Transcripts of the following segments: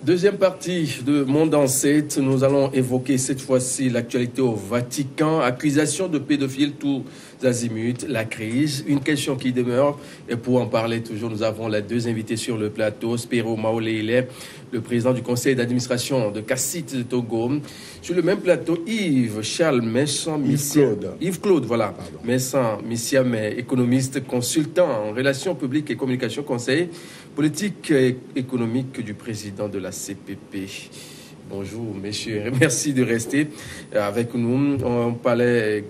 Deuxième partie de Monde en 7, nous allons évoquer cette fois-ci l'actualité au Vatican, accusation de pédophiles tous azimuts, la crise, une question qui demeure. Et pour en parler toujours, nous avons les deux invités sur le plateau, Spero Maoleile, le président du conseil d'administration de Cassit de Togo. Sur le même plateau, Yves-Charles Messan, Yves-Claude, voilà, Messan Missiamé, économiste, consultant en relations publiques et communication, conseil politique et économique du président de la CPP. Bonjour, messieurs. Merci de rester avec nous. On parlait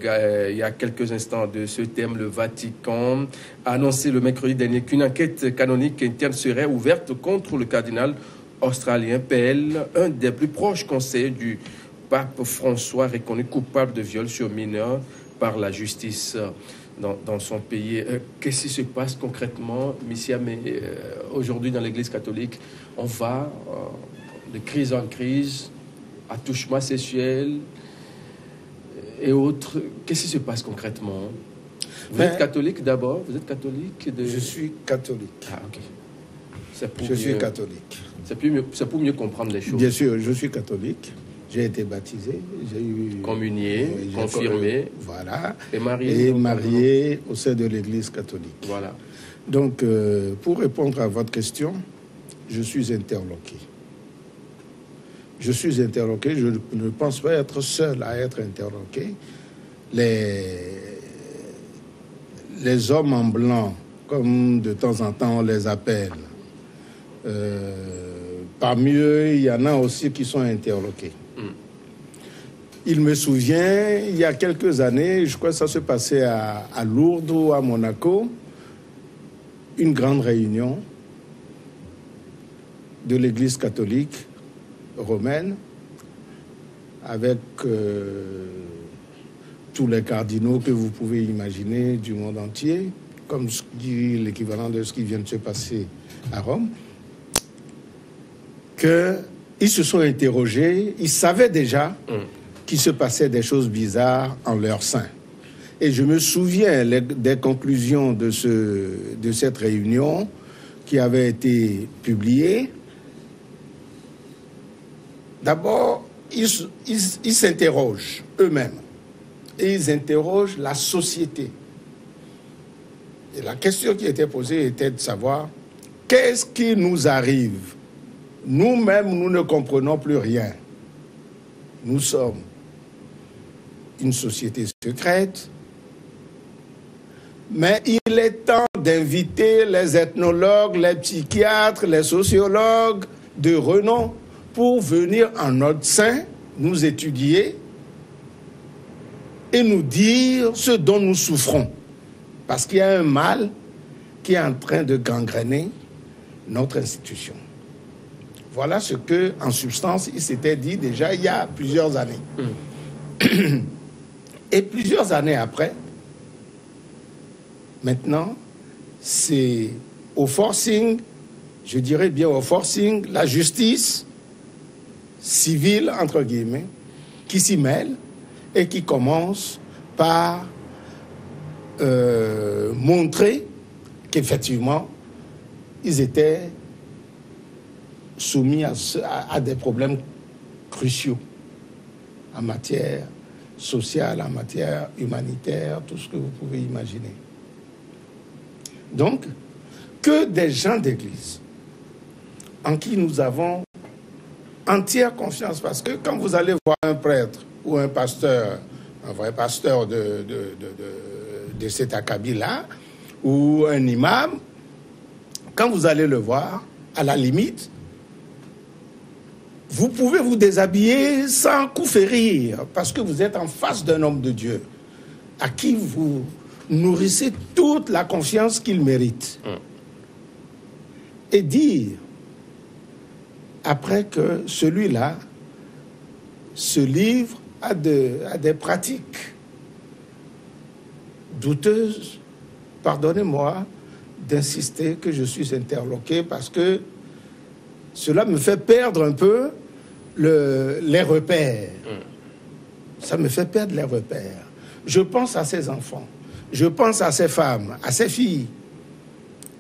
il y a quelques instants de ce thème. Le Vatican a annoncé le mercredi dernier qu'une enquête canonique interne serait ouverte contre le cardinal australien Pell, un des plus proches conseillers du pape François, reconnu coupable de viol sur mineurs par la justice dans son pays. Qu'est-ce qui se passe concrètement, Missia, mais aujourd'hui dans l'Église catholique, on va de crise en crise, attouchement sexuel et autres. Qu'est-ce qui se passe concrètement? Vous êtes catholique d'abord? Vous êtes catholique Je suis catholique. Ah, ok. Je suis catholique. C'est pour mieux comprendre les choses. Bien sûr, je suis catholique. J'ai été baptisé, j'ai eu... Communié, confirmé. Voilà. Et marié au sein de l'Église catholique. Voilà. Donc, pour répondre à votre question, je suis interloqué. Je suis interloqué, je ne pense pas être seul à être interloqué. Les hommes en blanc, comme de temps en temps on les appelle, parmi eux, il y en a aussi qui sont interloqués. Il me souvient, il y a quelques années, je crois que ça se passait à Lourdes ou à Monaco, une grande réunion de l'Église catholique romaine avec tous les cardinaux que vous pouvez imaginer du monde entier, comme l'équivalent de ce qui vient de se passer à Rome, qu'ils se sont interrogés, ils savaient déjà qu'il se passait des choses bizarres en leur sein. Et je me souviens des conclusions de cette réunion qui avait été publiée. D'abord, ils s'interrogent eux-mêmes et ils interrogent la société. Et la question qui était posée était de savoir qu'est-ce qui nous arrive. Nous-mêmes, nous ne comprenons plus rien. Nous sommes une société secrète, mais il est temps d'inviter les ethnologues, les psychiatres, les sociologues de renom pour venir en notre sein, nous étudier et nous dire ce dont nous souffrons. Parce qu'il y a un mal qui est en train de gangréner notre institution. Voilà ce que, en substance, il s'était dit déjà il y a plusieurs années. Et plusieurs années après, maintenant, c'est au forcing, je dirais bien au forcing, la justice civile, entre guillemets, qui s'y mêle et qui commence par montrer qu'effectivement, ils étaient soumis à des problèmes cruciaux en matière sociale, en matière humanitaire, tout ce que vous pouvez imaginer. Donc, que des gens d'église en qui nous avons entière confiance, parce que quand vous allez voir un prêtre ou un pasteur, un vrai pasteur de cet acabit-là, ou un imam, quand vous allez le voir, à la limite, vous pouvez vous déshabiller sans coup férir, parce que vous êtes en face d'un homme de Dieu, à qui vous nourrissez toute la confiance qu'il mérite. Et dire, après que celui-là se livre à des pratiques douteuses, pardonnez-moi d'insister que je suis interloqué, parce que cela me fait perdre un peu les repères. Ça me fait perdre les repères. Je pense à ces enfants, je pense à ces femmes, à ces filles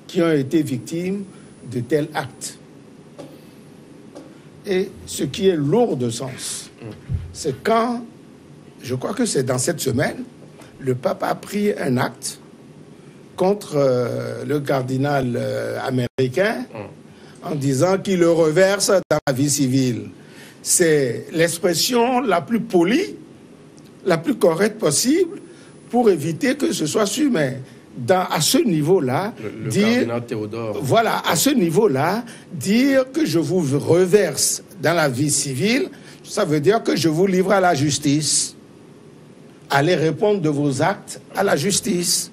qui ont été victimes de tels actes. Et ce qui est lourd de sens, c'est quand, je crois que c'est dans cette semaine, le pape a pris un acte contre le cardinal américain en disant qu'il le reverse dans la vie civile. C'est l'expression la plus polie, la plus correcte possible pour éviter que ce soit su. Mais à ce niveau-là, cardinal Théodore. Voilà, à ce niveau-là, dire que je vous reverse dans la vie civile, ça veut dire que je vous livre à la justice. Allez répondre de vos actes à la justice.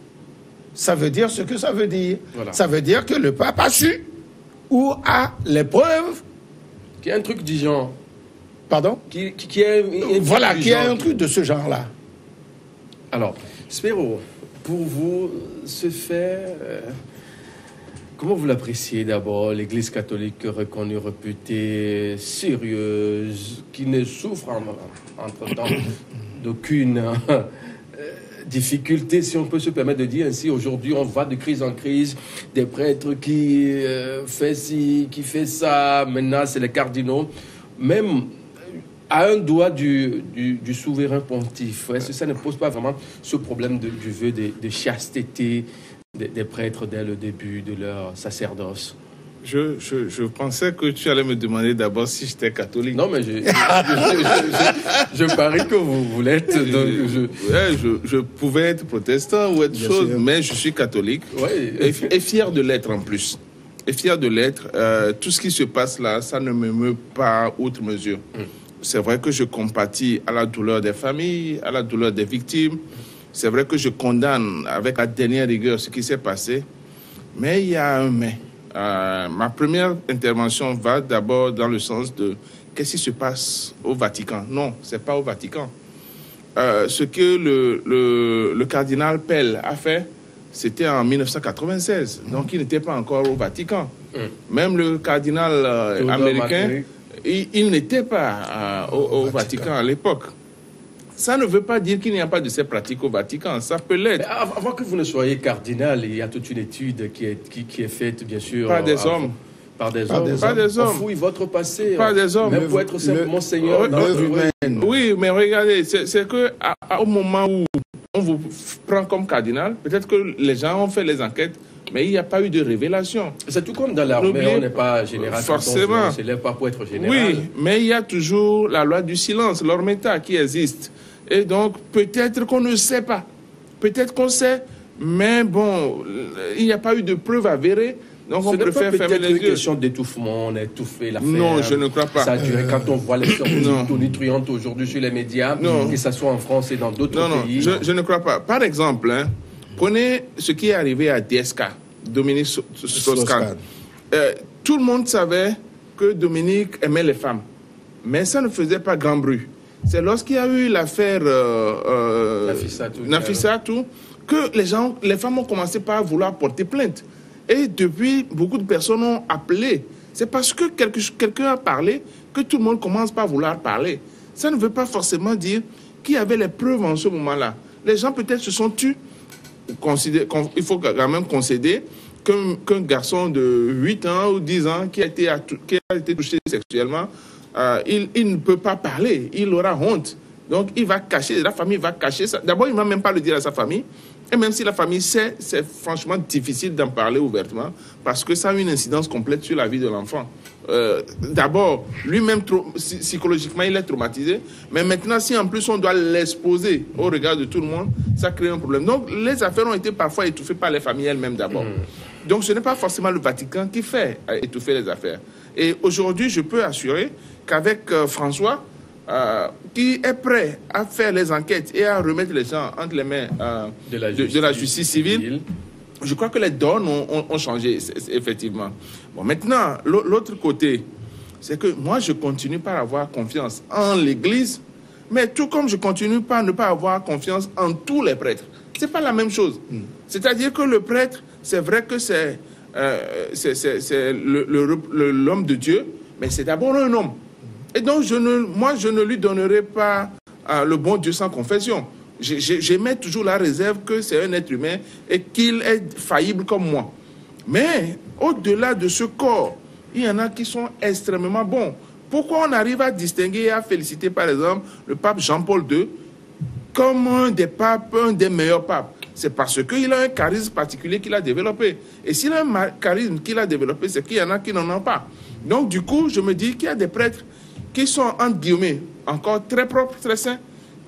Ça veut dire ce que ça veut dire. Voilà. Ça veut dire que le pape a su ou a les preuves. Qu'il y a un truc du genre. Pardon? Voilà, qu'il y a un truc de ce genre-là. Alors, Spero, pour vous, ce fait, comment vous l'appréciez d'abord? L'Église catholique reconnue, réputée, sérieuse, qui ne souffre entre-temps d'aucune difficulté, si on peut se permettre de dire ainsi. Aujourd'hui, on va de crise en crise, des prêtres qui fait ci, qui fait ça, maintenant c'est les cardinaux. Même à un doigt du souverain pontife, est-ce que ça ne pose pas vraiment ce problème du vœu de chasteté des prêtres dès le début de leur sacerdoce? Je pensais que tu allais me demander d'abord si j'étais catholique. Non, mais je parie que vous l'êtes. Je pouvais être protestant ou être chose, mais je suis catholique. Ouais. Et fier de l'être en plus. Et fier de l'être. Tout ce qui se passe là, ça ne me meut pas outre mesure. C'est vrai que je compatis à la douleur des familles, à la douleur des victimes. C'est vrai que je condamne avec la dernière rigueur ce qui s'est passé. Mais il y a un mais. Ma première intervention va d'abord dans le sens de qu'est-ce qui se passe au Vatican. Non, c'est pas au Vatican. Ce que le cardinal Pell a fait, c'était en 1996. Donc, il n'était pas encore au Vatican. Même le cardinal américain, il n'était pas au Vatican à l'époque. Ça ne veut pas dire qu'il n'y a pas de ces pratiques au Vatican. Ça peut l'être. Avant que vous ne soyez cardinal, il y a toute une étude qui est faite, bien sûr. Par des hommes. Par des hommes. On fouille votre passé. Par des hommes. Même pour être simplement Seigneur. Oui, mais regardez, c'est qu'au moment où on vous prend comme cardinal, peut-être que les gens ont fait les enquêtes, mais il n'y a pas eu de révélation. C'est tout comme dans l'armée, on n'est pas général. Forcément. On ne s'élève pas pour être général. Oui, mais il y a toujours la loi du silence, l'ormeta qui existe. Et donc, peut-être qu'on ne sait pas. Peut-être qu'on sait, mais bon, il n'y a pas eu de preuves avérées. Donc, on préfère fermer les yeux. C'est une question d'étouffement, on a étouffé l'affaire. Non, je ne crois pas. Ça a duré quand on voit les sorties tonitruantes aujourd'hui sur les médias, que ce soit en France et dans d'autres pays. Non, je ne crois pas. Par exemple, prenez ce qui est arrivé à DSK, Dominique Strauss-Kahn. Tout le monde savait que Dominique aimait les femmes, mais ça ne faisait pas grand bruit. C'est lorsqu'il y a eu l'affaire Nafissatou que les femmes ont commencé par vouloir porter plainte. Et depuis, beaucoup de personnes ont appelé. C'est parce que quelqu'un a parlé que tout le monde commence par vouloir parler. Ça ne veut pas forcément dire qu'il y avait les preuves en ce moment-là. Les gens peut-être se sont tus. Il faut quand même concéder qu'un garçon de 8 ans ou 10 ans qui a été touché sexuellement, il ne peut pas parler, il aura honte. Donc, il va cacher, la famille va cacher ça. D'abord, il ne va même pas le dire à sa famille. Et même si la famille sait, c'est franchement difficile d'en parler ouvertement parce que ça a une incidence complète sur la vie de l'enfant. D'abord, lui-même, psychologiquement, il est traumatisé. Mais maintenant, si en plus on doit l'exposer au regard de tout le monde, ça crée un problème. Donc, les affaires ont été parfois étouffées par les familles elles-mêmes d'abord. Donc, ce n'est pas forcément le Vatican qui fait étouffer les affaires. Et aujourd'hui, je peux assurer qu'avec François, qui est prêt à faire les enquêtes et à remettre les gens entre les mains de la justice civile, je crois que les donnes ont changé, effectivement. Bon, maintenant, l'autre côté, c'est que moi, je continue par avoir confiance en l'Église, mais tout comme je continue par ne pas avoir confiance en tous les prêtres. Ce n'est pas la même chose. C'est-à-dire que le prêtre, c'est vrai que c'est l'homme de Dieu, mais c'est d'abord un homme. Et donc, je ne lui donnerai pas le bon Dieu sans confession. J'émets toujours la réserve que c'est un être humain et qu'il est faillible comme moi. Mais, au-delà de ce corps, il y en a qui sont extrêmement bons. Pourquoi on arrive à distinguer et à féliciter, par exemple, le pape Jean-Paul II comme un des papes, un des meilleurs papes? C'est parce qu'il a un charisme particulier qu'il a développé. Et s'il a un charisme qu'il a développé, c'est qu'il y en a qui n'en ont pas. Donc, du coup, je me dis qu'il y a des prêtres qui sont, entre guillemets, encore très propres, très saints.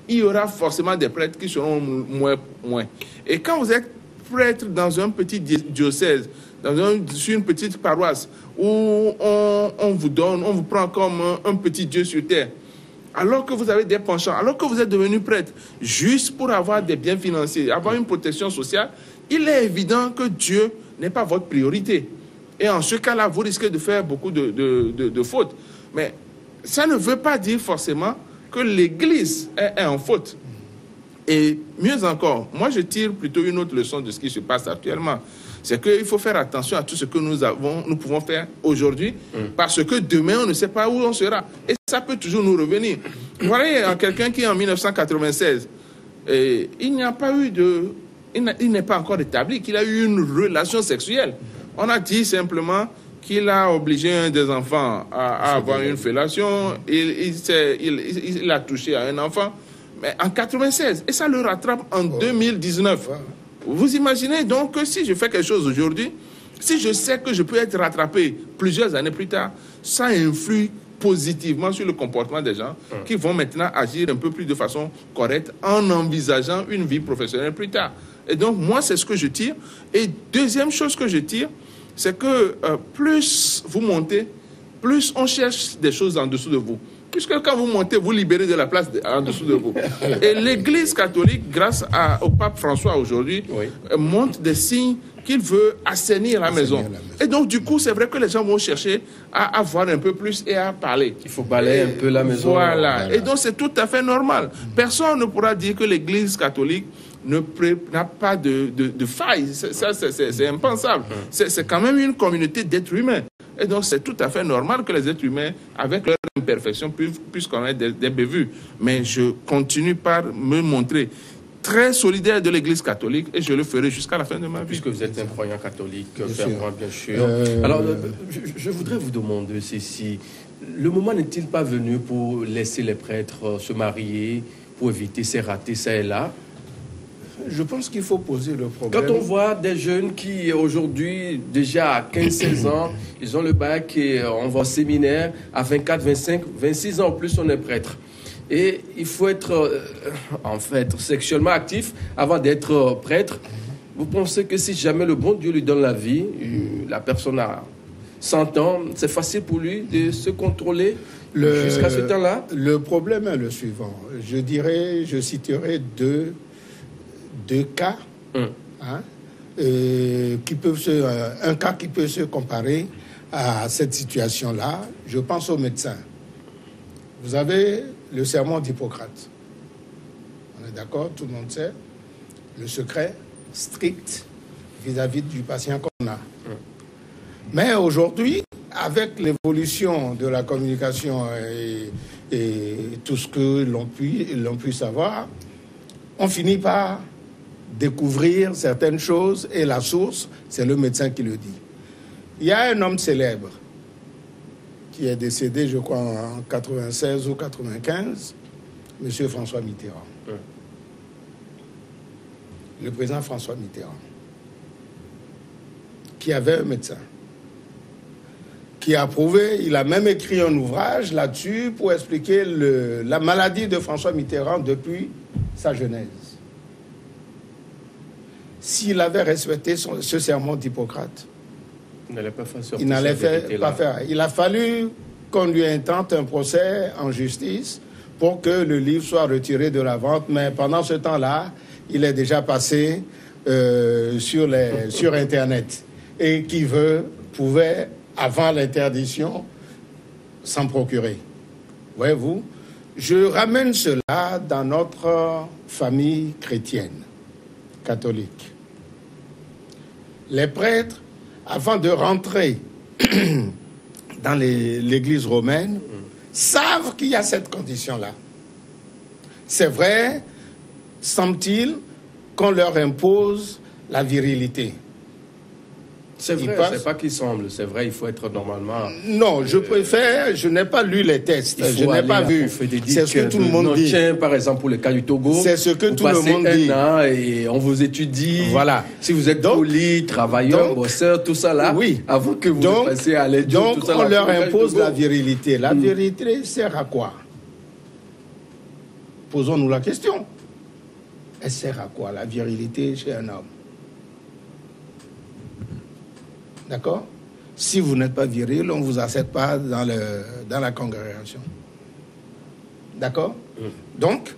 Il y aura forcément des prêtres qui seront moins. Et quand vous êtes prêtre dans un petit diocèse, sur une petite paroisse, où on vous prend comme un petit Dieu sur terre, alors que vous avez des penchants, alors que vous êtes devenu prêtre, juste pour avoir des biens financiers, avoir une protection sociale, il est évident que Dieu n'est pas votre priorité. Et en ce cas-là, vous risquez de faire beaucoup de fautes. Mais ça ne veut pas dire forcément que l'Église est en faute. Et mieux encore, moi je tire plutôt une autre leçon de ce qui se passe actuellement. C'est qu'il faut faire attention à tout ce que nous pouvons faire aujourd'hui, parce que demain, on ne sait pas où on sera. Et ça peut toujours nous revenir. Vous voyez, quelqu'un qui est en 1996, il n'est pas encore établi qu'il a eu une relation sexuelle. On a dit simplement qu'il a obligé un des enfants à avoir une fellation, il a touché à un enfant, mais en 1996, et ça le rattrape en 2019. Vous imaginez donc que si je fais quelque chose aujourd'hui, si je sais que je peux être rattrapé plusieurs années plus tard, ça influe positivement sur le comportement des gens qui vont maintenant agir un peu plus de façon correcte en envisageant une vie professionnelle plus tard. Et donc, moi, c'est ce que je tire. Et deuxième chose que je tire, c'est que plus vous montez, plus on cherche des choses en dessous de vous. Puisque quand vous montez, vous libérez de la place en dessous de vous. Et l'Église catholique, grâce au pape François aujourd'hui, montre des signes qu'il veut assainir la maison. Et donc, du coup, c'est vrai que les gens vont chercher à voir un peu plus et à parler. Il faut balayer un peu la maison. Voilà. Et donc, c'est tout à fait normal. Personne ne pourra dire que l'Église catholique n'a pas de failles. Ça, c'est impensable. C'est quand même une communauté d'êtres humains. Et donc, c'est tout à fait normal que les êtres humains, avec leur imperfection, puissent connaître des bévues. Mais je continue par me montrer très solidaire de l'Église catholique et je le ferai jusqu'à la fin de ma vie. Puisque vous êtes un croyant catholique, fervent, bien sûr. Alors, je voudrais vous demander si le moment n'est-il pas venu pour laisser les prêtres se marier, pour éviter ces ratés, ça et là? Je pense qu'il faut poser le problème. Quand on voit des jeunes qui, aujourd'hui, déjà à 15-16 ans, ils ont le bac et on va au séminaire, à 24, 25, 26 ans en plus, on est prêtre. Et il faut être, en fait, sexuellement actif avant d'être prêtre. Vous pensez que si jamais le bon Dieu lui donne la vie, la personne a 100 ans, c'est facile pour lui de se contrôler jusqu'à ce temps-là? Le problème est le suivant. Je citerai deux cas, un cas qui peut se comparer à cette situation-là. Je pense aux médecins. Vous avez le serment d'Hippocrate. On est d'accord, tout le monde sait. Le secret strict vis-à-vis du patient qu'on a. Mais aujourd'hui, avec l'évolution de la communication et tout ce que l'on peut savoir, on finit par découvrir certaines choses et la source, c'est le médecin qui le dit. Il y a un homme célèbre qui est décédé, je crois, en 96 ou 95, M. François Mitterrand. Le président François Mitterrand, qui avait un médecin, qui a prouvé, il a même écrit un ouvrage là-dessus pour expliquer la maladie de François Mitterrand depuis sa genèse. S'il avait respecté ce serment d'Hippocrate, il n'allait pas faire. Il a fallu qu'on lui intente un procès en justice pour que le livre soit retiré de la vente. Mais pendant ce temps-là, il est déjà passé sur Internet. Et qui pouvait, avant l'interdiction, s'en procurer. Voyez-vous, je ramène cela dans notre famille chrétienne, catholique. Les prêtres, avant de rentrer dans l'église romaine, savent qu'il y a cette condition-là. C'est vrai, semble-t-il, qu'on leur impose la virilité. C'est vrai, c'est pas qu'il semble, c'est vrai, il faut être normalement... Non, je préfère, je n'ai pas lu les textes, je n'ai pas vu. C'est ce que tout le monde dit. Par exemple, pour le cas du Togo, c'est ce que tout le monde dit. Et on vous étudie. Voilà. Si vous êtes poli, travailleur, bosseur, tout ça là, oui. Avant que vous passiez à l'aide. Donc, tout ça, on leur impose la virilité. La virilité sert à quoi? Posons-nous la question. Elle sert à quoi, la virilité chez un homme? D'accord? Si vous n'êtes pas viril, on ne vous accepte pas dans la congrégation. D'accord? Donc,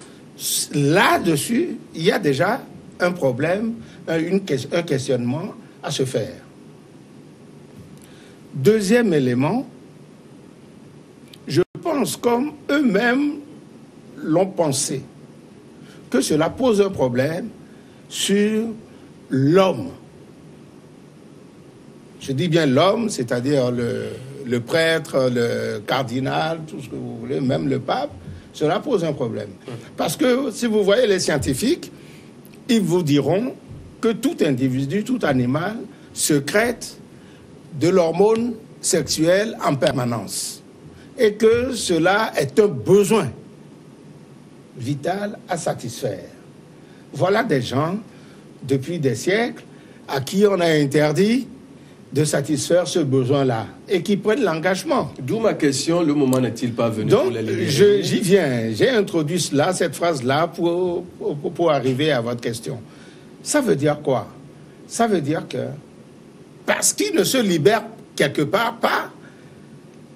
là-dessus, il y a déjà un problème, un questionnement à se faire. Deuxième élément, je pense comme eux-mêmes l'ont pensé, que cela pose un problème sur l'homme. Je dis bien l'homme, c'est-à-dire le prêtre, le cardinal, tout ce que vous voulez, même le pape, cela pose un problème. Parce que si vous voyez les scientifiques, ils vous diront que tout individu, tout animal sécrète de l'hormone sexuelle en permanence. Et que cela est un besoin vital à satisfaire. Voilà des gens, depuis des siècles, à qui on a interdit de satisfaire ce besoin-là et qui prennent l'engagement. D'où ma question, le moment n'est-il pas venu donc, pour les libérer? J'y viens. J'ai introduit cela, cette phrase-là, pour arriver à votre question. Ça veut dire quoi? Ça veut dire que, parce qu'ils ne se libèrent quelque part pas,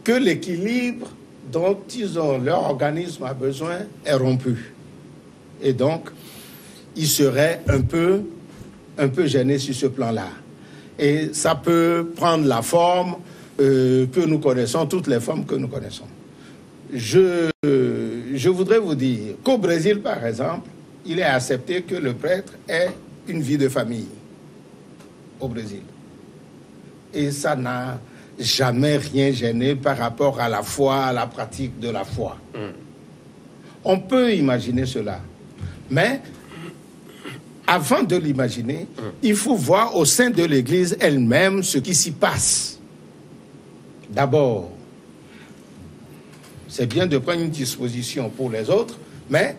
que l'équilibre dont leur organisme a besoin est rompu. Et donc, ils seraient un peu gênés sur ce plan-là. Et ça peut prendre la forme que nous connaissons, toutes les formes que nous connaissons. Je voudrais vous dire qu'au Brésil, par exemple, il est accepté que le prêtre ait une vie de famille. Au Brésil. Et ça n'a jamais rien gêné par rapport à la foi, à la pratique de la foi. On peut imaginer cela. Mais avant de l'imaginer, il faut voir au sein de l'Église elle-même ce qui s'y passe. D'abord, c'est bien de prendre une disposition pour les autres, mais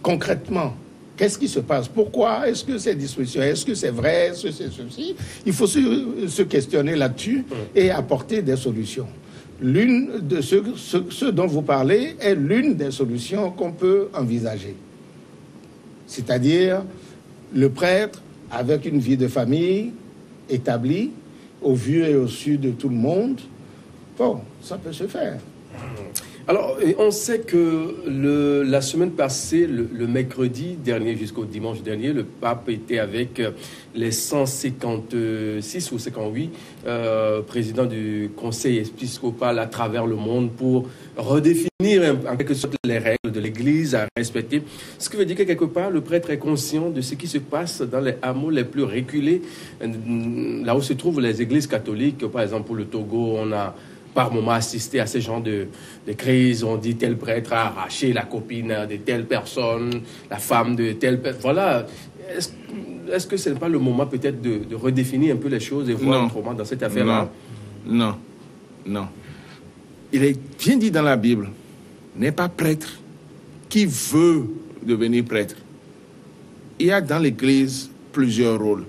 concrètement, qu'est-ce qui se passe? Pourquoi est-ce que ces dispositions, est-ce que c'est vrai, est-ce que c'est ceci? Il faut se questionner là-dessus et apporter des solutions. L'une de ce dont vous parlez est l'une des solutions qu'on peut envisager. C'est-à-dire le prêtre avec une vie de famille établie, au vu et au su de tout le monde. Bon, ça peut se faire. Alors, on sait que la semaine passée, le mercredi dernier jusqu'au dimanche dernier, le pape était avec les 156 ou 58 présidents du conseil épiscopal à travers le monde pour redéfinir en quelque sorte les règles de l'Église à respecter. Ce qui veut dire que quelque part, le prêtre est conscient de ce qui se passe dans les hameaux les plus reculés, là où se trouvent les églises catholiques. Par exemple, pour le Togo, on a par moment assisté à ce genre de crise. On dit tel prêtre a arraché la copine de telle personne, la femme de telle personne. Voilà. Est-ce que ce n'est pas le moment peut-être de redéfinir un peu les choses et voir autrement dans cette affaire-là? Non. Il est bien dit dans la Bible, n'est pas prêtre qui veut devenir prêtre. Il y a dans l'Église plusieurs rôles.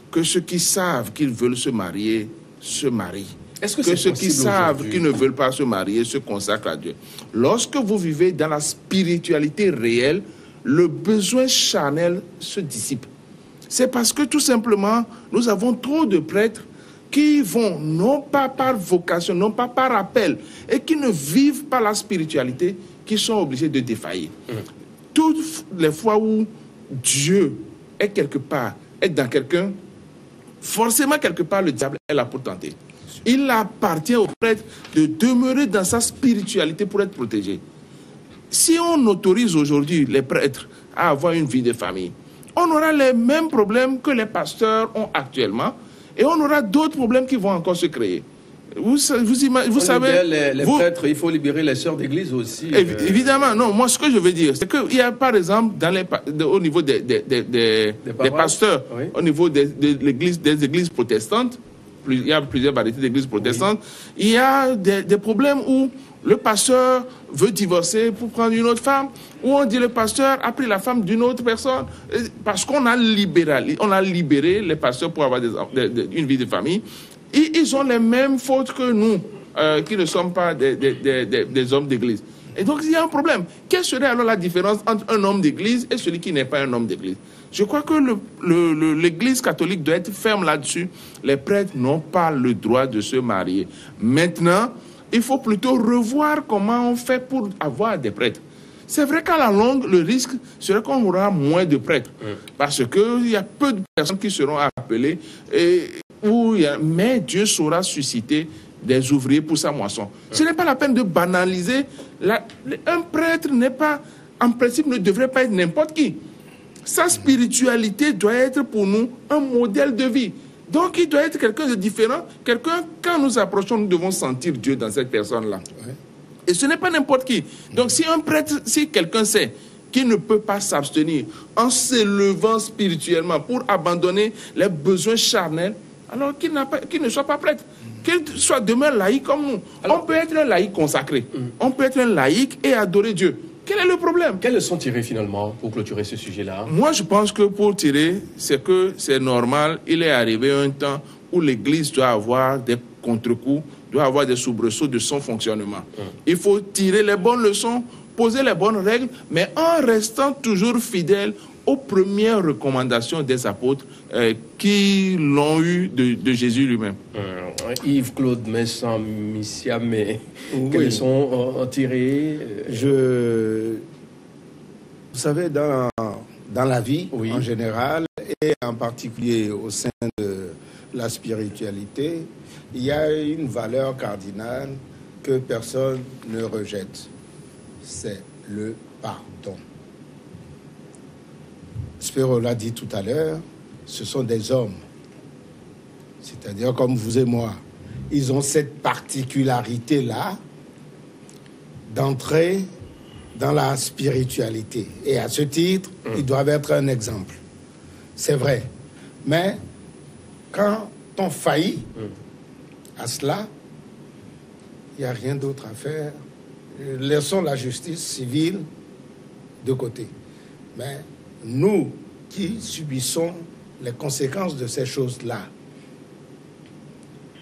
Que ceux qui savent qu'ils veulent se marier, se marient. Est-ce que ceux qui savent qu'ils ne veulent pas se marier se consacrent à Dieu. Lorsque vous vivez dans la spiritualité réelle, le besoin charnel se dissipe. C'est parce que tout simplement, nous avons trop de prêtres qui vont non pas par vocation, non pas par appel, et qui ne vivent pas la spiritualité, qui sont obligés de défaillir. Toutes les fois où Dieu est quelque part, est dans quelqu'un, forcément quelque part le diable est là pour tenter. Il appartient au prêtre de demeurer dans sa spiritualité pour être protégé. Si on autorise aujourd'hui les prêtres à avoir une vie de famille, on aura les mêmes problèmes que les pasteurs ont actuellement et on aura d'autres problèmes qui vont encore se créer. Vous savez... Les prêtres, il faut libérer les sœurs d'église aussi. Évidemment, non. Moi, ce que je veux dire, c'est qu'il y a, par exemple, au niveau des pasteurs, oui, au niveau des églises protestantes, il y a plusieurs variétés d'églises protestantes. Oui. Il y a des problèmes où le pasteur veut divorcer pour prendre une autre femme, où on dit le pasteur a pris la femme d'une autre personne, parce qu'on a libéré les pasteurs pour avoir une vie de famille. Et ils ont les mêmes fautes que nous, qui ne sommes pas des hommes d'église. Et donc, il y a un problème. Quelle serait alors la différence entre un homme d'église et celui qui n'est pas un homme d'église? Je crois que l'église catholique doit être ferme là-dessus. Les prêtres n'ont pas le droit de se marier. Maintenant, il faut plutôt revoir comment on fait pour avoir des prêtres. C'est vrai qu'à la longue, le risque serait qu'on aura moins de prêtres. Parce qu'il y a peu de personnes qui seront appelées. Mais Dieu saura susciter des ouvriers pour sa moisson. Ce n'est pas la peine de banaliser. Un prêtre n'est pas, en principe, ne devrait pas être n'importe qui. Sa spiritualité doit être pour nous un modèle de vie. Donc, il doit être quelqu'un de différent. Quelqu'un, quand nous approchons, nous devons sentir Dieu dans cette personne-là. Ouais. Et ce n'est pas n'importe qui. Donc, si un prêtre, si quelqu'un sait qu'il ne peut pas s'abstenir en s'élevant spirituellement pour abandonner les besoins charnels, alors qu'il ne soit pas prêtre. Qu'il soit demain laïque comme nous. Alors, on peut être un laïque consacré. On peut être un laïque et adorer Dieu. Quel est le problème? Quelles leçons tirer finalement pour clôturer ce sujet-là? Moi, je pense que pour tirer, c'est que c'est normal. Il est arrivé un temps où l'Église doit avoir des contre-coups, doit avoir des soubresauts de son fonctionnement. Il faut tirer les bonnes leçons, poser les bonnes règles, mais en restant toujours fidèle aux premières recommandations des apôtres qui l'ont eu de Jésus lui-même. Yves-Claude Messan-Missia, mais quelles sont tirées? Vous savez, dans la vie en général, et en particulier au sein de la spiritualité, il y a une valeur cardinale que personne ne rejette. C'est le pardon. Spero l'a dit tout à l'heure, ce sont des hommes, c'est-à-dire comme vous et moi. Ils ont cette particularité-là d'entrer dans la spiritualité. Et à ce titre, ils doivent être un exemple. C'est vrai. Mais quand on faillit à cela, il n'y a rien d'autre à faire. Laissons la justice civile de côté. Mais nous qui subissons les conséquences de ces choses-là,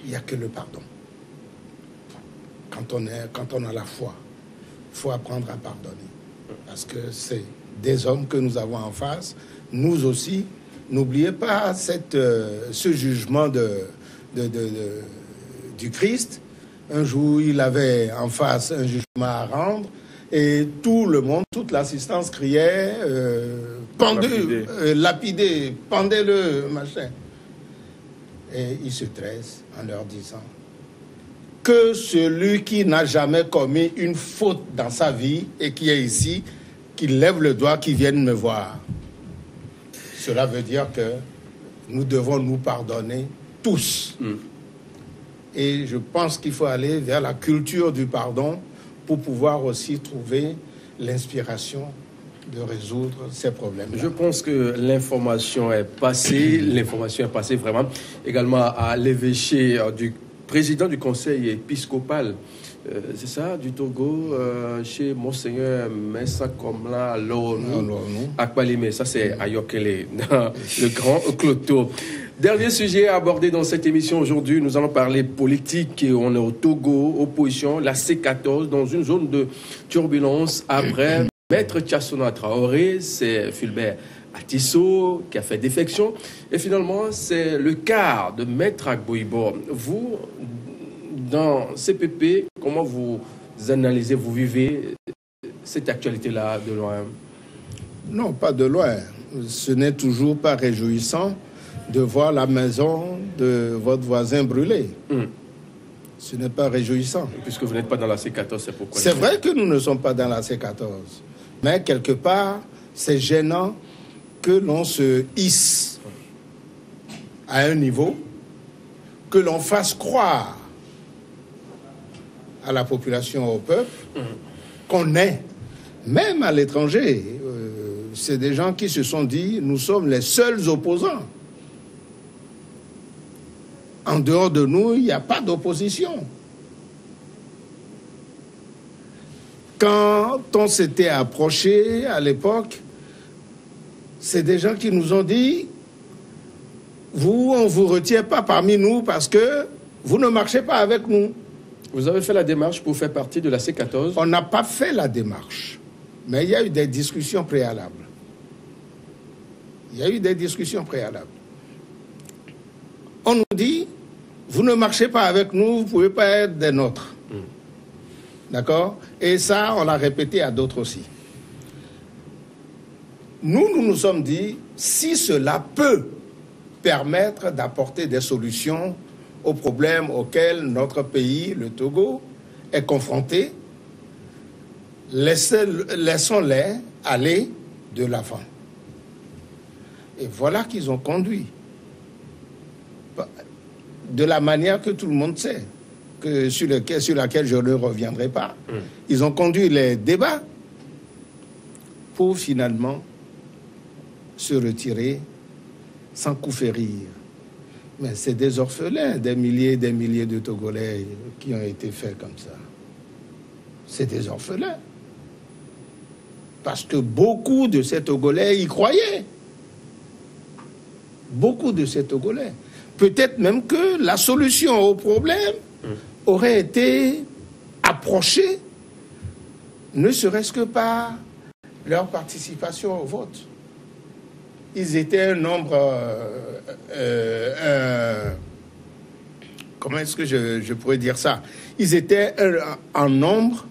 il n'y a que le pardon. Quand on a la foi, il faut apprendre à pardonner. Parce que c'est des hommes que nous avons en face. Nous aussi, n'oubliez pas ce jugement du Christ. Un jour, il avait en face un jugement à rendre. Et tout le monde, toute l'assistance criait lapidez, pendez-le, machin. Et il se tresse en leur disant que celui qui n'a jamais commis une faute dans sa vie et qui est ici, qu'il lève le doigt, qu'il vienne me voir. Cela veut dire que nous devons nous pardonner tous. Et je pense qu'il faut aller vers la culture du pardon pour pouvoir aussi trouver l'inspiration de résoudre ces problèmes. Je pense que l'information est passée vraiment également à l'évêché du président du conseil épiscopal, c'est ça, du Togo, chez Monseigneur Messa Komla Lonu, à Kpalimé, ça c'est à Yokele, dans le grand cloto. Dernier sujet abordé dans cette émission aujourd'hui, nous allons parler politique. On est au Togo, opposition, la C14, dans une zone de turbulence après Maître Tchassona Traoré, c'est Fulbert Atisso qui a fait défection. Et finalement, c'est le quart de Maître Agboibo. Vous, dans CPP, comment vous analysez, vous vivez cette actualité-là de loin? Non, pas de loin. Ce n'est toujours pas réjouissant de voir la maison de votre voisin brûlée. Ce n'est pas réjouissant. Puisque vous n'êtes pas dans la C14, c'est pourquoi... C'est vrai que nous ne sommes pas dans la C14. Mais quelque part, c'est gênant que l'on se hisse à un niveau, que l'on fasse croire à la population, au peuple, qu'on est, même à l'étranger. C'est des gens qui se sont dit, nous sommes les seuls opposants. En dehors de nous, il n'y a pas d'opposition. Quand on s'était approché à l'époque, c'est des gens qui nous ont dit « Vous, on ne vous retient pas parmi nous parce que vous ne marchez pas avec nous. » Vous avez fait la démarche pour faire partie de la C14? On n'a pas fait la démarche, mais il y a eu des discussions préalables. Il y a eu des discussions préalables. On nous dit « Vous ne marchez pas avec nous, vous ne pouvez pas être des nôtres. » D'accord? Et ça, on l'a répété à d'autres aussi. Nous nous sommes dit, si cela peut permettre d'apporter des solutions aux problèmes auxquels notre pays, le Togo, est confronté, laissons-les aller de l'avant. Et voilà qu'ils ont conduit. De la manière que tout le monde sait. Sur laquelle je ne reviendrai pas. Ils ont conduit les débats pour finalement se retirer sans coup férir. Mais c'est des orphelins, des milliers de Togolais qui ont été faits comme ça. C'est des orphelins. Parce que beaucoup de ces Togolais y croyaient. Beaucoup de ces Togolais. Peut-être même que la solution au problème aurait été approchée, ne serait-ce que par leur participation au vote. Ils étaient un nombre... comment est-ce que je pourrais dire ça? Ils étaient en nombre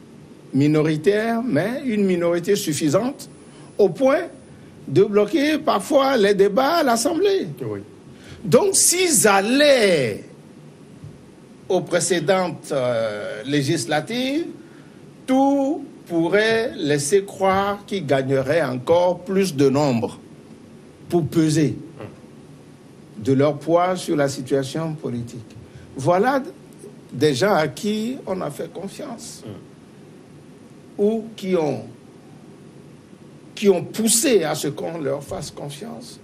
minoritaire, mais une minorité suffisante, au point de bloquer parfois les débats à l'Assemblée. Oui. Donc, s'ils allaient aux précédentes législatives, tout pourrait laisser croire qu'ils gagneraient encore plus de nombre pour peser de leur poids sur la situation politique. Voilà des gens à qui on a fait confiance ou qui ont poussé à ce qu'on leur fasse confiance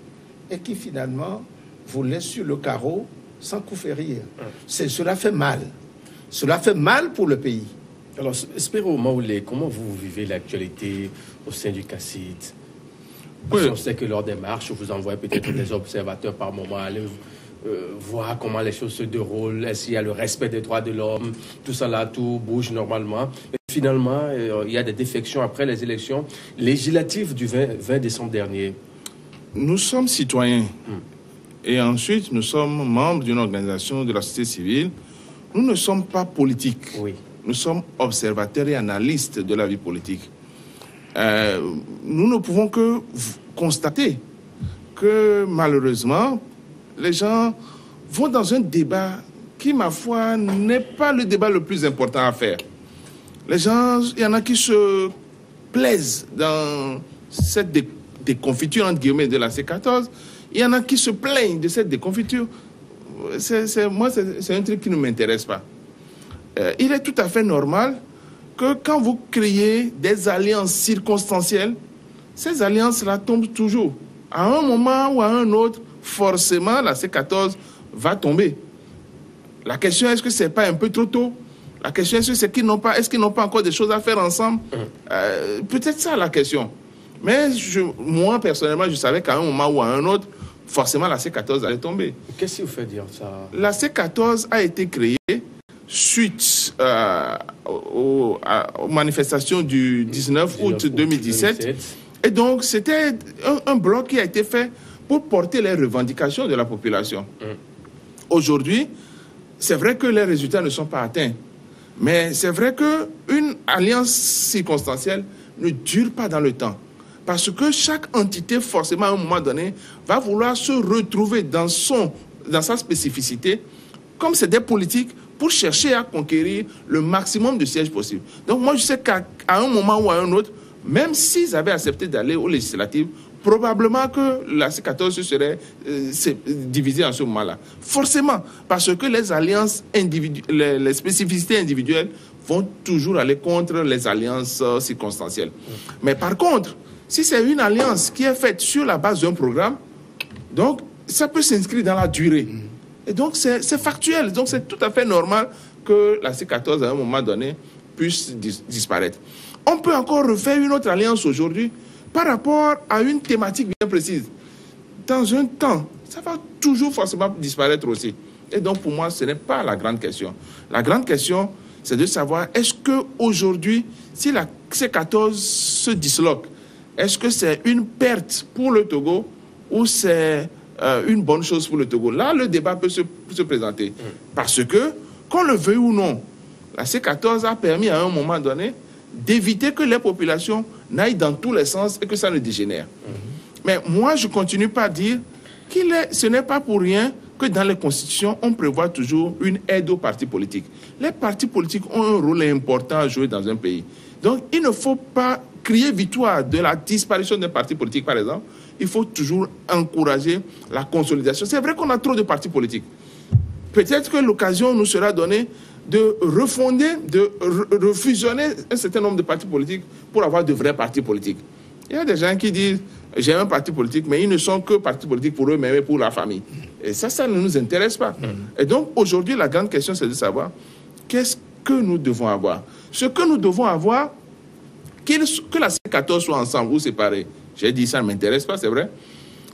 et qui finalement vous laissent sur le carreau sans coup férir. Cela fait mal. Cela fait mal pour le pays. Alors, Spero Maoulé, comment vous vivez l'actualité au sein du CACIT? Parce qu'on sait que lors des marches, vous envoyez peut-être des observateurs par moment aller voir comment les choses se déroulent, est-ce qu'il y a le respect des droits de l'homme, tout ça là, tout bouge normalement. Et finalement, il y a des défections après les élections législatives du 20 décembre dernier. Nous sommes citoyens. Et ensuite, nous sommes membres d'une organisation de la société civile. Nous ne sommes pas politiques. Oui. Nous sommes observateurs et analystes de la vie politique. Nous ne pouvons que constater que malheureusement, les gens vont dans un débat qui, ma foi, n'est pas le débat le plus important à faire. Les gens, il y en a qui se plaisent dans cette déconfiture, entre guillemets, de la C14. Il y en a qui se plaignent de cette déconfiture. Moi, c'est un truc qui ne m'intéresse pas. Il est tout à fait normal que quand vous créez des alliances circonstancielles, ces alliances-là tombent toujours. À un moment ou à un autre, forcément, la C14 va tomber. La question, est-ce que ce n'est pas un peu trop tôt? La question, est-ce qu'ils n'ont pas encore des choses à faire ensemble? Peut-être ça, la question. Mais moi, personnellement, je savais qu'à un moment ou à un autre, forcément, la C14 allait tomber. Qu'est-ce qui vous fait dire ça? La C14 a été créée suite aux manifestations du 19 août 2017. Et donc, c'était un bloc qui a été fait pour porter les revendications de la population. Aujourd'hui, c'est vrai que les résultats ne sont pas atteints. Mais c'est vrai qu'une alliance circonstancielle ne dure pas dans le temps. Parce que chaque entité, forcément, à un moment donné, va vouloir se retrouver dans sa spécificité, comme c'est des politiques, pour chercher à conquérir le maximum de sièges possible. Donc moi, je sais qu'à un moment ou à un autre, même s'ils avaient accepté d'aller aux législatives, probablement que la C14 se serait divisée en ce moment-là. Forcément, parce que les alliances individuelles, les spécificités individuelles vont toujours aller contre les alliances circonstancielles. Mais par contre, si c'est une alliance qui est faite sur la base d'un programme, donc ça peut s'inscrire dans la durée. Et donc, c'est factuel. Donc, c'est tout à fait normal que la C14, à un moment donné, puisse disparaître. On peut encore refaire une autre alliance aujourd'hui par rapport à une thématique bien précise. Dans un temps, ça va toujours forcément disparaître aussi. Et donc, pour moi, ce n'est pas la grande question. La grande question, c'est de savoir, est-ce qu'aujourd'hui, si la C14 se disloque, est-ce que c'est une perte pour le Togo ou c'est une bonne chose pour le Togo? Là, le débat peut se présenter. Parce que, qu'on le veuille ou non, la C14 a permis à un moment donné d'éviter que les populations n'aillent dans tous les sens et que ça ne dégénère. Mais moi, je continue par dire ce n'est pas pour rien que dans les constitutions, on prévoit toujours une aide aux partis politiques. Les partis politiques ont un rôle important à jouer dans un pays. Donc, il ne faut pas crier victoire de la disparition d'un parti politique, par exemple. Il faut toujours encourager la consolidation. C'est vrai qu'on a trop de partis politiques. Peut-être que l'occasion nous sera donnée de refonder, de refusionner un certain nombre de partis politiques pour avoir de vrais partis politiques. Il y a des gens qui disent « j'ai un parti politique », mais ils ne sont que partis politiques pour eux-mêmes et pour leur famille. Et ça ne nous intéresse pas. Et donc, aujourd'hui, la grande question, c'est de savoir qu'est-ce que nous devons avoir. Ce que nous devons avoir, que la C14 soit ensemble ou séparée, j'ai dit ça ne m'intéresse pas, c'est vrai.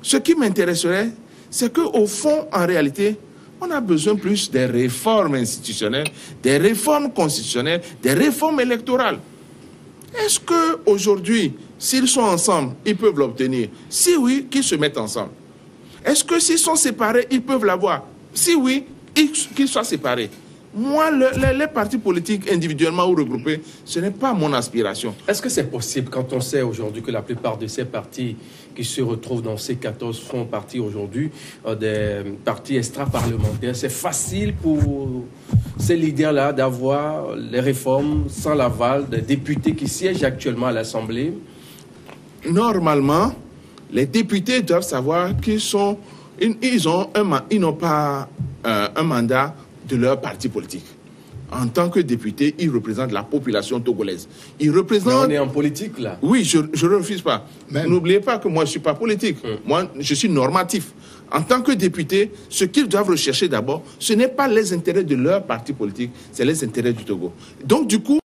Ce qui m'intéresserait, c'est qu'au fond, en réalité, on a besoin plus des réformes institutionnelles, des réformes constitutionnelles, des réformes électorales. Est-ce qu'aujourd'hui, s'ils sont ensemble, ils peuvent l'obtenir? Si oui, qu'ils se mettent ensemble. Est-ce que s'ils sont séparés, ils peuvent l'avoir? Si oui, qu'ils soient séparés. Moi, les partis politiques individuellement ou regroupés, ce n'est pas mon aspiration. Est-ce que c'est possible quand on sait aujourd'hui que la plupart de ces partis qui se retrouvent dans ces 14 font partie aujourd'hui des partis extra-parlementaires? C'est facile pour ces leaders-là d'avoir les réformes sans l'aval des députés qui siègent actuellement à l'Assemblée? Normalement, les députés doivent savoir ils n'ont pas un mandat de leur parti politique. En tant que député, ils représentent la population togolaise. Ils représentent... Mais on est en politique, là. Oui, je ne refuse pas. N'oubliez pas que moi, je ne suis pas politique. Moi, je suis normatif. En tant que député, ce qu'ils doivent rechercher d'abord, ce n'est pas les intérêts de leur parti politique, c'est les intérêts du Togo. Donc, du coup,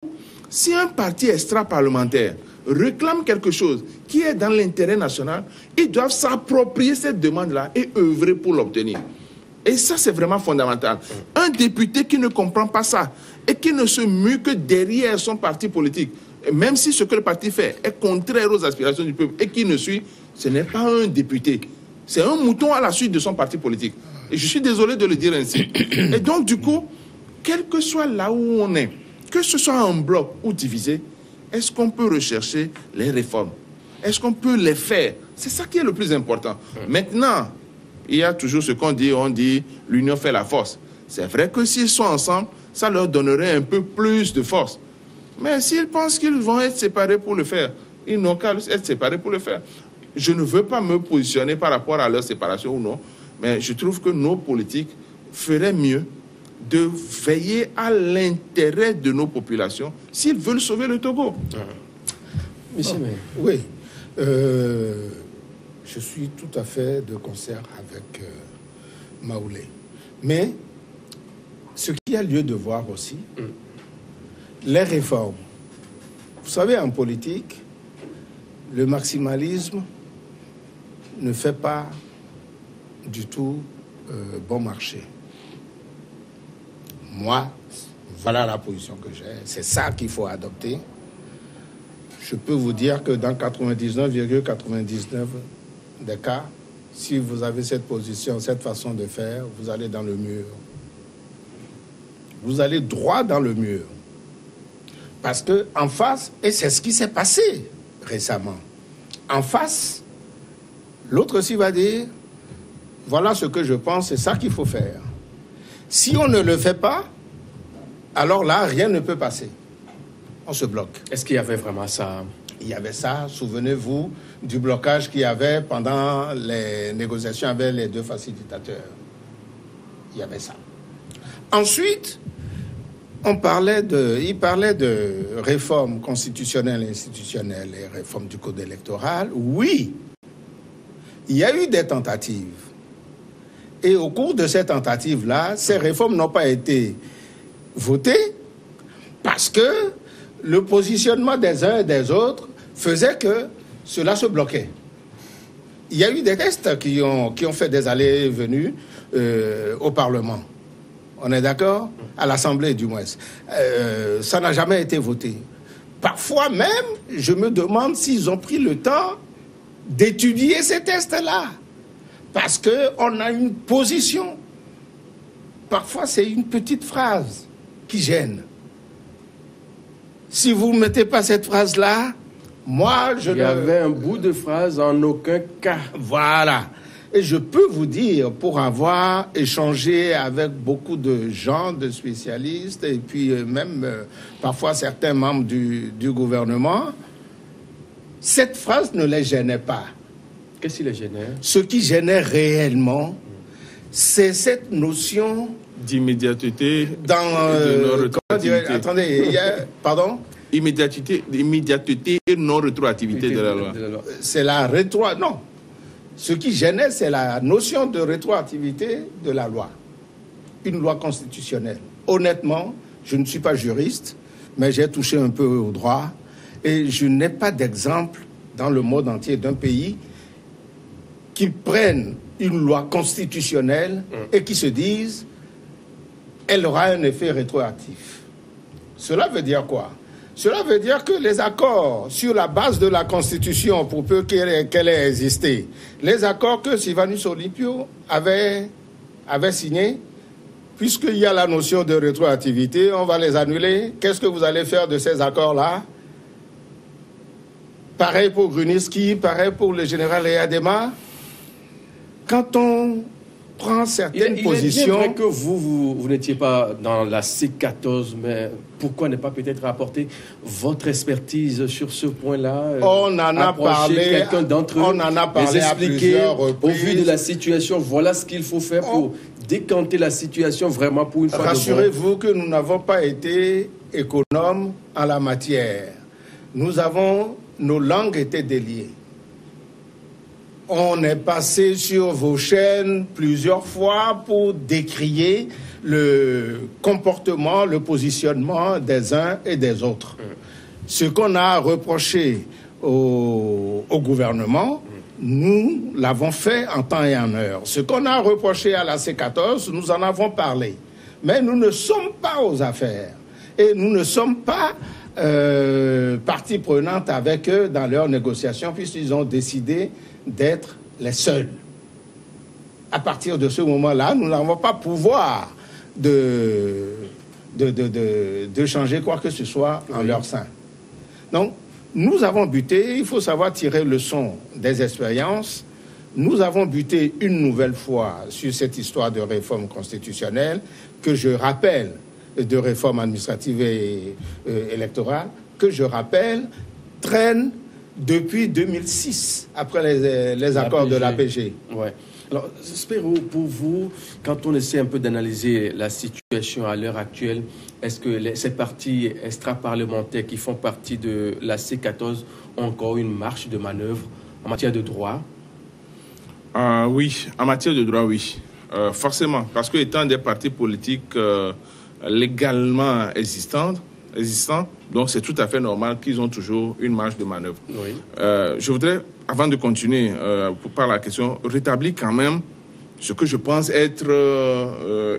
si un parti extra-parlementaire réclame quelque chose qui est dans l'intérêt national, ils doivent s'approprier cette demande-là et œuvrer pour l'obtenir. Et ça, c'est vraiment fondamental. Un député qui ne comprend pas ça et qui ne se mue que derrière son parti politique, même si ce que le parti fait est contraire aux aspirations du peuple et qui ne suit, ce n'est pas un député. C'est un mouton à la suite de son parti politique. Et je suis désolé de le dire ainsi. Et donc, du coup, quel que soit là où on est, que ce soit en bloc ou divisé, est-ce qu'on peut rechercher les réformes? Est-ce qu'on peut les faire? C'est ça qui est le plus important. Maintenant, il y a toujours ce on dit l'union fait la force. C'est vrai que s'ils sont ensemble, ça leur donnerait un peu plus de force. Mais s'ils pensent qu'ils vont être séparés pour le faire, ils n'ont qu'à être séparés pour le faire. Je ne veux pas me positionner par rapport à leur séparation ou non, mais je trouve que nos politiques feraient mieux de veiller à l'intérêt de nos populations s'ils veulent sauver le Togo. Oui. Je suis tout à fait de concert avec Maoulé. Mais ce qu'il y a lieu de voir aussi, les réformes. Vous savez, en politique, le maximalisme ne fait pas du tout bon marché. Moi, voilà la position que j'ai. C'est ça qu'il faut adopter. Je peux vous dire que dans 99,99 des cas, si vous avez cette position, cette façon de faire, vous allez dans le mur. Vous allez droit dans le mur. Parce qu'en face, et c'est ce qui s'est passé récemment, en face, l'autre aussi va dire, voilà ce que je pense, c'est ça qu'il faut faire. Si on ne le fait pas, alors là, rien ne peut passer. On se bloque. Est-ce qu'il y avait vraiment ça? Il y avait ça, souvenez-vous du blocage qu'il y avait pendant les négociations avec les deux facilitateurs. Il y avait ça. Ensuite, il parlait de réformes constitutionnelles et institutionnelles et réformes du code électoral. Oui, il y a eu des tentatives. Et au cours de cette tentative-là, ces réformes n'ont pas été votées parce que le positionnement des uns et des autres faisait que cela se bloquait. Il y a eu des tests qui ont fait des allées et venues au Parlement. On est d'accord? À l'Assemblée, du moins. Ça n'a jamais été voté. Parfois même, je me demande s'ils ont pris le temps d'étudier ces tests-là. Parce qu'on a une position. Parfois, c'est une petite phrase qui gêne. Si vous ne mettez pas cette phrase-là, moi, Il y avait un bout de phrase en aucun cas. Voilà. Et je peux vous dire, pour avoir échangé avec beaucoup de gens, de spécialistes, et puis même parfois certains membres du gouvernement, cette phrase ne les gênait pas. Qu'est-ce qui les gênait? Ce qui gênait réellement, c'est cette notion d'immédiateté dans... et de non-rétroactivité. Attendez, pardon? Immédiateté et non-rétroactivité de la loi. C'est la non. Ce qui gênait, c'est la notion de rétroactivité de la loi. Une loi constitutionnelle. Honnêtement, je ne suis pas juriste, mais j'ai touché un peu au droit et je n'ai pas d'exemple dans le monde entier d'un pays qui prenne une loi constitutionnelle et qui se disent elle aura un effet rétroactif. Cela veut dire quoi? Cela veut dire que les accords sur la base de la Constitution, pour peu qu'elle ait existé, les accords que Sylvanus Olympio avait signés, puisqu'il y a la notion de rétroactivité, on va les annuler. Qu'est-ce que vous allez faire de ces accords-là? Pareil pour Grunitzky, pareil pour le général Eyadema. Quand on prend certaines positions... Il est bien vrai que vous n'étiez pas dans la C14, mais pourquoi ne pas peut-être apporter votre expertise sur ce point-là? On en a parlé. Quelqu'un d'entre eux, on en a parlé à plusieurs reprises. Au vu de la situation, voilà ce qu'il faut faire pour décanter la situation vraiment pour une fois. Rassurez-vous que nous n'avons pas été économes en la matière. Nos langues étaient déliées. On est passé sur vos chaînes plusieurs fois pour décrier le comportement, le positionnement des uns et des autres. Ce qu'on a reproché au gouvernement, nous l'avons fait en temps et en heure. Ce qu'on a reproché à la C14, nous en avons parlé. Mais nous ne sommes pas aux affaires. Et nous ne sommes pas partie prenante avec eux dans leurs négociations, puisqu'ils ont décidé d'être les seuls. À partir de ce moment-là, nous n'avons pas pouvoir de changer quoi que ce soit en leur sein. Donc, nous avons buté, il faut savoir tirer leçon des expériences. Nous avons buté une nouvelle fois sur cette histoire de réforme constitutionnelle que je rappelle, de réforme administrative et électorale, que je rappelle, traîne depuis 2006, après les accords de l'APG. Ouais. Alors, Spero, pour vous, quand on essaie un peu d'analyser la situation à l'heure actuelle, est-ce que ces partis extra-parlementaires qui font partie de la C14 ont encore une marge de manœuvre en matière de droit? Oui, en matière de droit, oui. Forcément, parce que étant des partis politiques légalement existants, donc c'est tout à fait normal qu'ils ont toujours une marge de manœuvre. Oui. Je voudrais, avant de continuer par la question, rétablir quand même ce que je pense être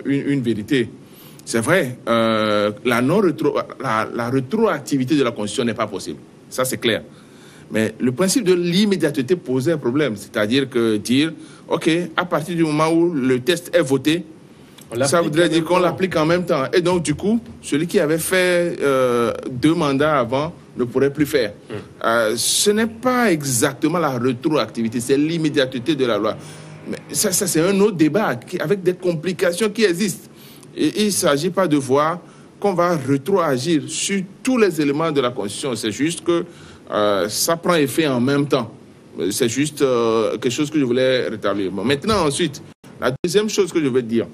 une vérité. C'est vrai, la rétroactivité de la Constitution n'est pas possible. Ça, c'est clair. Mais le principe de l'immédiateté posait un problème. C'est-à-dire que dire, OK, à partir du moment où le test est voté, ça voudrait dire qu'on l'applique en même temps. Et donc, du coup, celui qui avait fait 2 mandats avant ne pourrait plus faire. Ce n'est pas exactement la rétroactivité, c'est l'immédiateté de la loi. Mais ça c'est un autre débat avec des complications qui existent. Et il ne s'agit pas de voir qu'on va rétroagir sur tous les éléments de la Constitution. C'est juste que ça prend effet en même temps. C'est juste quelque chose que je voulais rétablir. Bon, maintenant, ensuite, la deuxième chose que je veux dire,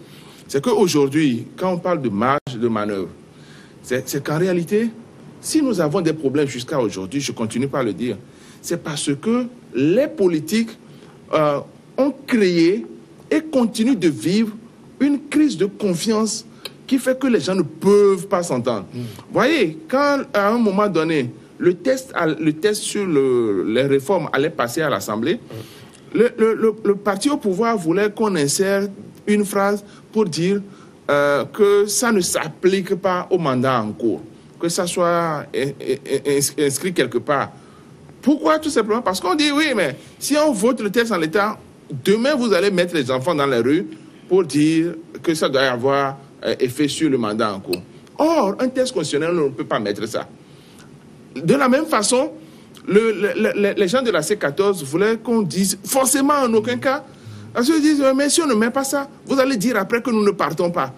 c'est qu'aujourd'hui, quand on parle de marge de manœuvre, c'est qu'en réalité, si nous avons des problèmes jusqu'à aujourd'hui, je continue par le dire, c'est parce que les politiques ont créé et continue de vivre une crise de confiance qui fait que les gens ne peuvent pas s'entendre. Vous voyez, quand à un moment donné, le test sur les réformes allait passer à l'Assemblée, le parti au pouvoir voulait qu'on insère une phrase pour dire que ça ne s'applique pas au mandat en cours, que ça soit inscrit quelque part. Pourquoi? Tout simplement parce qu'on dit oui, mais si on vote le texte en l'état, demain vous allez mettre les enfants dans la rue pour dire que ça doit avoir effet sur le mandat en cours. Or, un texte constitutionnel ne peut pas mettre ça. De la même façon, les gens de la C14 voulaient qu'on dise forcément en aucun cas. Parce qu'ils disent, mais si on ne met pas ça, vous allez dire après que nous ne partons pas.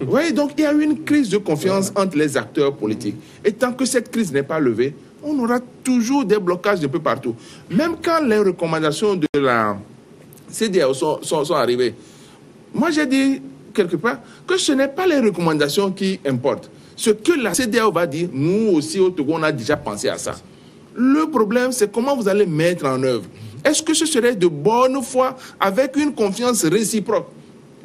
Vous voyez, donc il y a eu une crise de confiance entre les acteurs politiques. Et tant que cette crise n'est pas levée, on aura toujours des blocages un peu partout. Même quand les recommandations de la CEDEAO sont arrivées, moi j'ai dit quelque part que ce n'est pas les recommandations qui importent. Ce que la CEDEAO va dire, nous aussi au Togo, on a déjà pensé à ça. Le problème, c'est comment vous allez mettre en œuvre. Est-ce que ce serait de bonne foi avec une confiance réciproque?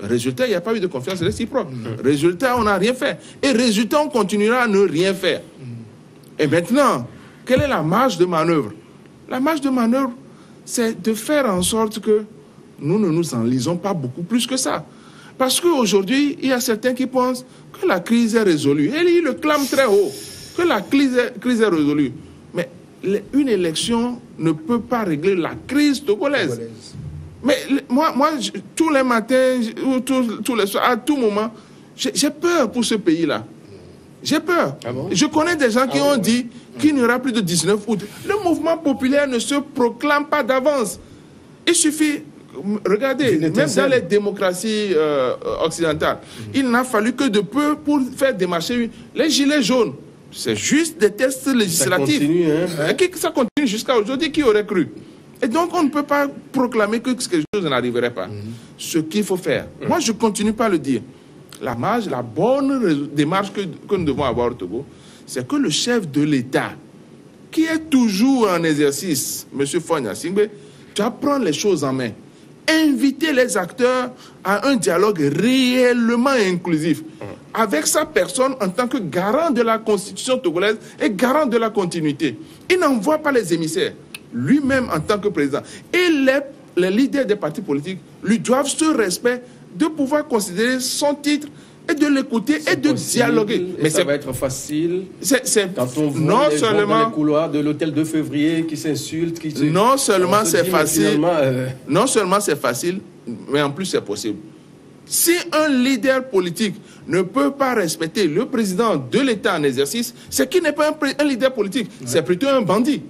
Résultat, il n'y a pas eu de confiance réciproque. Résultat, on n'a rien fait. Et résultat, on continuera à ne rien faire. Et maintenant, quelle est la marge de manœuvre? La marge de manœuvre, c'est de faire en sorte que nous ne nous enlisons pas beaucoup plus que ça. Parce qu'aujourd'hui, il y a certains qui pensent que la crise est résolue. Et ils le clament très haut, que la crise est résolue. Mais une élection ne peut pas régler la crise togolaise. Mais moi tous les matins, ou tous les soirs, à tout moment, j'ai peur pour ce pays-là. J'ai peur. Ah bon? Je connais des gens qui ont dit qu'il n'y aura plus de 19 août. Le mouvement populaire ne se proclame pas d'avance. Il suffit... Regardez, même dans les démocraties occidentales, il n'a fallu que de peu pour faire démarcher les gilets jaunes. C'est juste des tests législatifs. Ça continue, hein? Ça continue jusqu'à aujourd'hui. Qui aurait cru? Et donc, on ne peut pas proclamer que quelque chose n'arriverait pas. Ce qu'il faut faire, moi, je ne continue pas à le dire. La bonne démarche que nous devons avoir au Togo, c'est que le chef de l'État, qui est toujours en exercice, M. Faure Gnassingbé, doit prendre les choses en main. Inviter les acteurs à un dialogue réellement inclusif avec sa personne en tant que garant de la Constitution togolaise et garant de la continuité. Il n'envoie pas les émissaires, lui-même en tant que président. Et les leaders des partis politiques lui doivent ce respect de pouvoir considérer son titre et de l'écouter et de dialoguer. Mais ça va être facile. Quand on voit non les seulement gens dans les couloirs de l'hôtel de février qui s'insultent, non seulement c'est facile, non seulement c'est facile, mais en plus c'est possible. Si un leader politique ne peut pas respecter le président de l'État en exercice, c'est qu'il n'est pas un leader politique, c'est plutôt un bandit.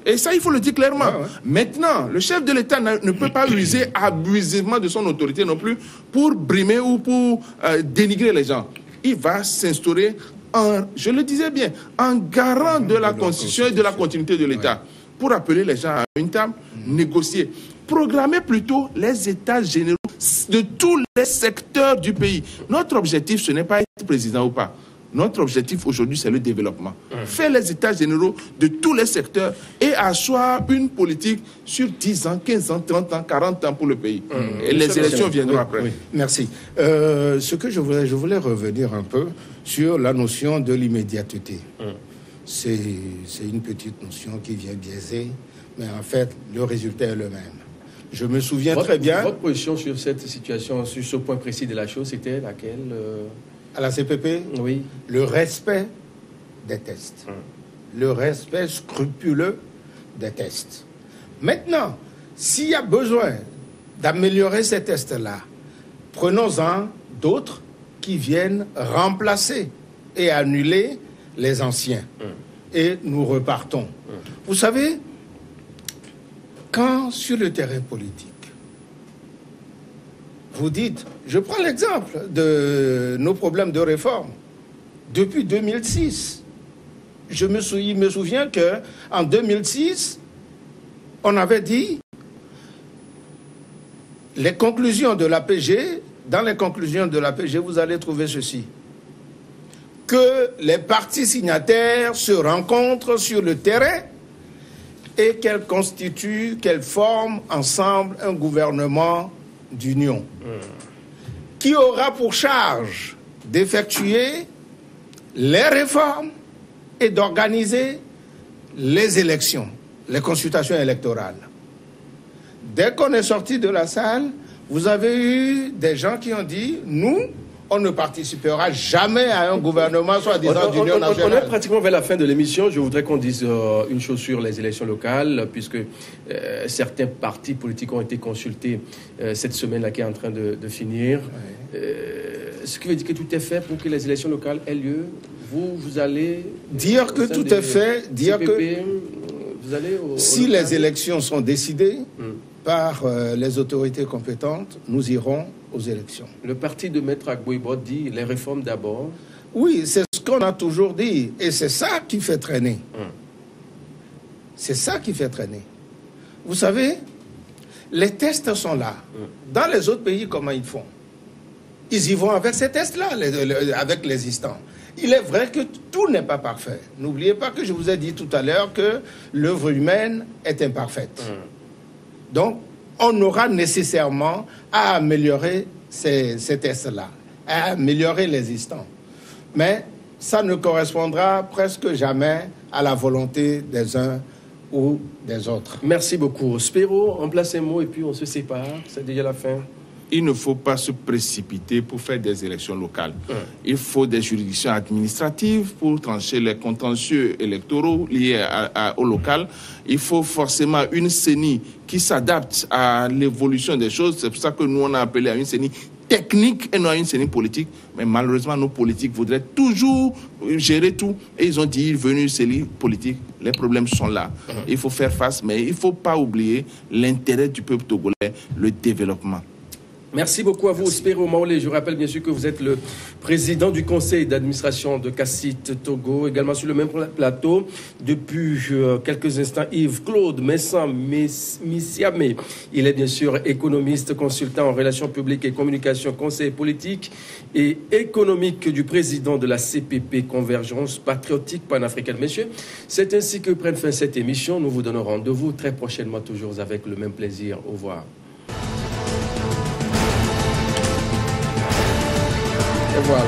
Et ça, il faut le dire clairement. Maintenant, le chef de l'État ne peut pas user abusivement de son autorité non plus pour brimer ou pour dénigrer les gens. Il va s'instaurer, je le disais bien, en garant de la Constitution et de la continuité de l'État pour appeler les gens à une table, négocier. Programmer plutôt les états généraux de tous les secteurs du pays. Notre objectif, ce n'est pas être président ou pas. Notre objectif aujourd'hui, c'est le développement. Faire les états généraux de tous les secteurs et asseoir une politique sur 10 ans, 15 ans, 30 ans, 40 ans pour le pays. Et les élections viendront après. Oui. Merci. Ce que je voulais revenir un peu sur la notion de l'immédiateté. C'est une petite notion qui vient biaiser, mais en fait, le résultat est le même. Je me souviens très bien... Votre position sur cette situation, sur ce point précis de la chose, c'était laquelle À la CPP? Oui. Le respect des tests. Le respect scrupuleux des tests. Maintenant, s'il y a besoin d'améliorer ces tests-là, prenons-en d'autres qui viennent remplacer et annuler les anciens. Et nous repartons. Vous savez... Quand sur le terrain politique, vous dites, je prends l'exemple de nos problèmes de réforme, depuis 2006, il me souviens qu'en 2006, on avait dit, les conclusions de l'APG, dans les conclusions de l'APG, vous allez trouver ceci, que les partis signataires se rencontrent sur le terrain et qu'elles forment ensemble un gouvernement d'union qui aura pour charge d'effectuer les réformes et d'organiser les élections, les consultations électorales. Dès qu'on est sorti de la salle, vous avez eu des gens qui ont dit « Nous, on ne participera jamais à un gouvernement soi-disant d'union nationale. » On est pratiquement vers la fin de l'émission. Je voudrais qu'on dise une chose sur les élections locales, puisque certains partis politiques ont été consultés cette semaine-là qui est en train de finir. Ouais. Ce qui veut dire que tout est fait pour que les élections locales aient lieu. Vous allez... Dire que tout est fait, dire CPP, que... Vous allez si les élections sont décidées par les autorités compétentes, nous irons aux élections. Le parti de Maître Agboibo dit les réformes d'abord. Oui, c'est ce qu'on a toujours dit. Et c'est ça qui fait traîner. C'est ça qui fait traîner. Vous savez, les tests sont là. Dans les autres pays, comment ils font? Ils y vont avec ces tests-là, avec l'existant. Il est vrai que tout n'est pas parfait. N'oubliez pas que je vous ai dit tout à l'heure que l'œuvre humaine est imparfaite. Donc, on aura nécessairement à améliorer ces tests-là, à améliorer l'existant. Mais ça ne correspondra presque jamais à la volonté des uns ou des autres. Merci beaucoup. Spiro, on place un mot et puis on se sépare. C'est déjà la fin. Il ne faut pas se précipiter pour faire des élections locales. Il faut des juridictions administratives pour trancher les contentieux électoraux liés au local. Il faut forcément une CENI qui s'adapte à l'évolution des choses. C'est pour ça que nous, on a appelé à une CENI technique et non à une CENI politique. Mais malheureusement, nos politiques voudraient toujours gérer tout. Et ils ont dit, venez une CENI politique. Les problèmes sont là. Il faut faire face, mais il ne faut pas oublier l'intérêt du peuple togolais, le développement. Merci beaucoup à vous, Spiro Maolé. Je rappelle bien sûr que vous êtes le président du conseil d'administration de CACIT Togo, également sur le même plateau. Depuis quelques instants, Yves-Claude Messan-Missiamé. Il est bien sûr économiste, consultant en relations publiques et communication, conseiller politique et économique du président de la CPP, Convergence Patriotique Panafricaine. Messieurs, c'est ainsi que prenne fin cette émission. Nous vous donnons rendez-vous très prochainement, toujours avec le même plaisir. Au revoir. Et voilà.